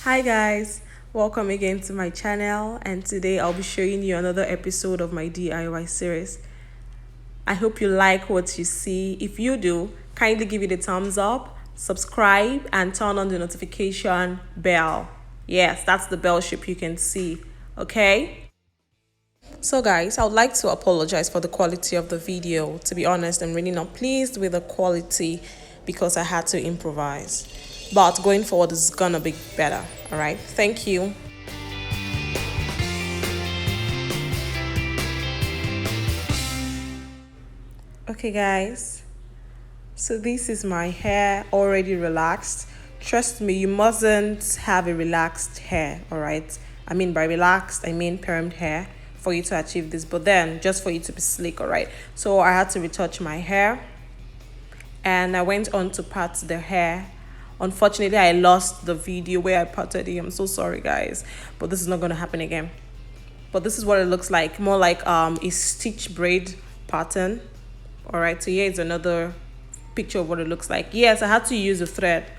Hi guys, welcome again to my channel, and today I'll be showing you another episode of my DIY series. I hope you like what you see. If you do, kindly give it a thumbs up, subscribe, and turn on the notification bell. Yes, that's the bell shape you can see. Okay? So guys, I would like to apologize for the quality of the video. To be honest, I'm really not pleased with the quality because I had to improvise. But going forward is gonna be better. All right. Thank you. Okay guys, so this is my hair already relaxed. Trust me, you mustn't have a relaxed hair, all right? I mean by relaxed, I mean permed hair for you to achieve this, but then just for you to be sleek, all right? So I had to retouch my hair and I went on to part the hair. Unfortunately, I lost the video where I parted it. I'm so sorry guys, but this is not going to happen again. But this is what it looks like, more like a stitch braid pattern. All right, so here is another picture of what it looks like. Yes, I had to use a thread,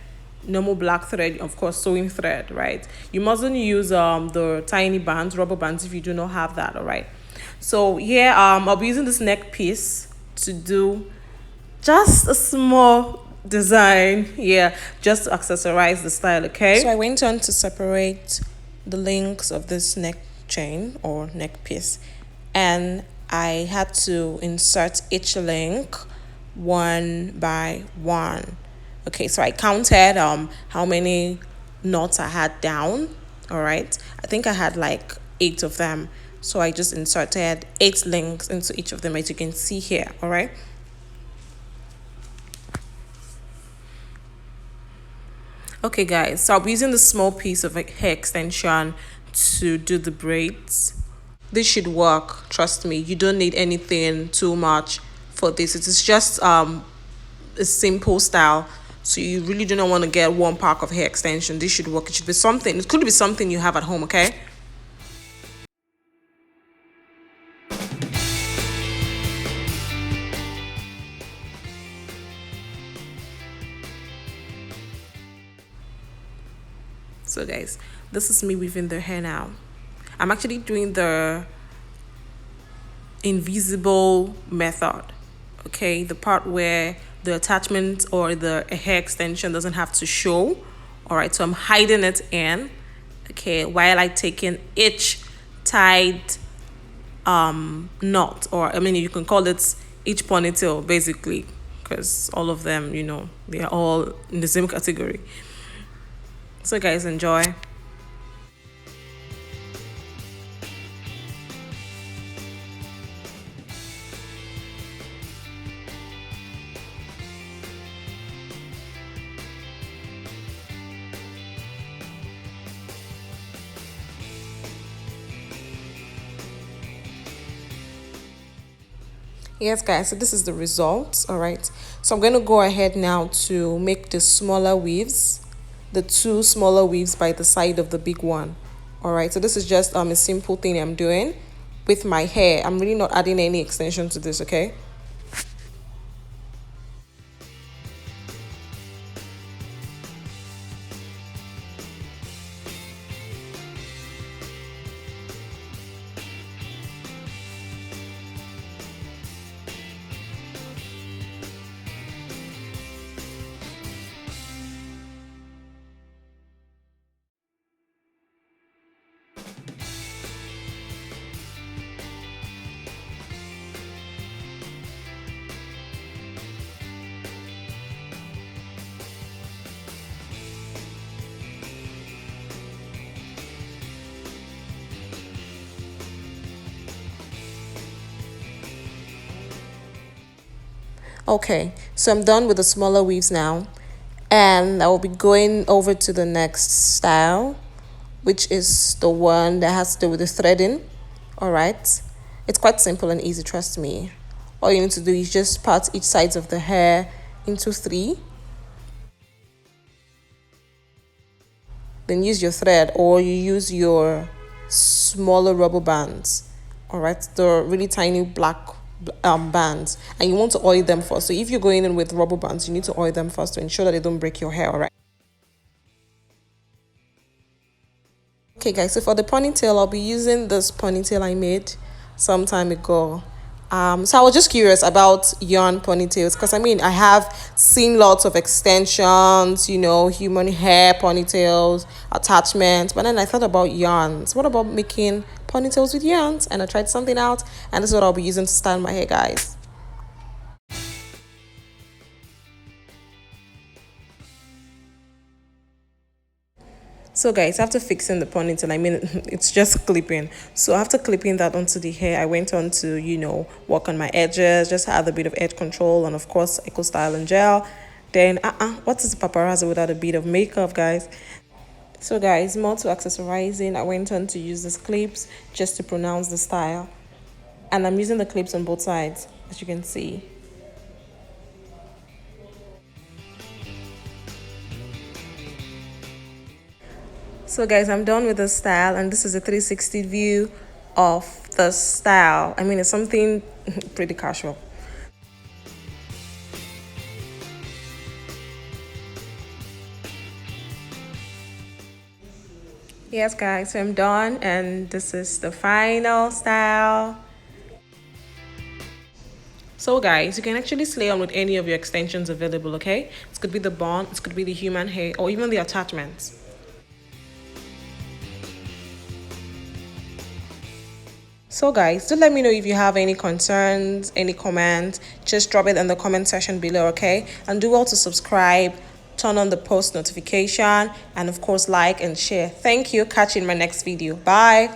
normal black thread, of course, sewing thread, right? You mustn't use the tiny bands, rubber bands, if you do not have that. All right, so here I'll be using this neck piece to do just a small design, yeah, just to accessorize the style. Okay, so I went on to separate the links of this neck chain or neck piece, and I had to insert each link one by one. Okay, so I counted how many knots I had down. All right, I think I had like 8 of them, so I just inserted 8 links into each of them, as you can see here. All right. Okay guys, so I'll be using the small piece of hair extension to do the braids. This should work, trust me. You don't need anything too much for this. It is just a simple style, so you really do not want to get one pack of hair extension. This should work. It should be something, it could be something you have at home. Okay, so guys, this is me weaving the hair now. I'm actually doing the invisible method. Okay, the part where the attachment or the hair extension doesn't have to show. All right, so I'm hiding it in, okay, while I take in each tied knot, or I mean you can call it each ponytail basically, because all of them, they are all in the same category. So guys, enjoy. Yes guys, so this is the result. All right, so I'm going to go ahead now to make the smaller weaves, the 2 smaller weaves by the side of the big one. All right, so this is just a simple thing I'm doing with my hair. I'm really not adding any extension to this. Okay, okay, so I'm done with the smaller weaves now, and I will be going over to the next style, which is the one that has to do with the threading. All right, it's quite simple and easy, trust me. All you need to do is just part each sides of the hair into 3, then use your thread, or you use your smaller rubber bands. All right, the really tiny black bands, and you want to oil them first. So if you're going in with rubber bands, you need to oil them first to ensure that they don't break your hair. All right. Okay guys, so for the ponytail, I'll be using this ponytail I made some time ago. So I was just curious about yarn ponytails because I mean I have seen lots of extensions, human hair ponytails, attachments, but then I thought about yarns. What about making ponytails with yarns? And I tried something out, and this is what I'll be using to style my hair, guys. So guys, after fixing the ponytail, I mean, it's just clipping. So after clipping that onto the hair, I went on to, work on my edges, just add a bit of edge control, and of course, Eco Style and Gel. Then, what is paparazzi without a bit of makeup, guys? So guys, more to accessorizing, I went on to use these clips just to pronounce the style. And I'm using the clips on both sides, as you can see. So guys, I'm done with the style, and this is a 360 view of the style. I mean, it's something pretty casual. Yes guys, so I'm done, and this is the final style. So guys, you can actually slay on with any of your extensions available, okay? It could be the bond, it could be the human hair, or even the attachments. So guys, do let me know if you have any concerns, any comments. Just drop it in the comment section below, okay? And do well to subscribe, turn on the post notification, and of course like and share. Thank you. Catch you in my next video. Bye.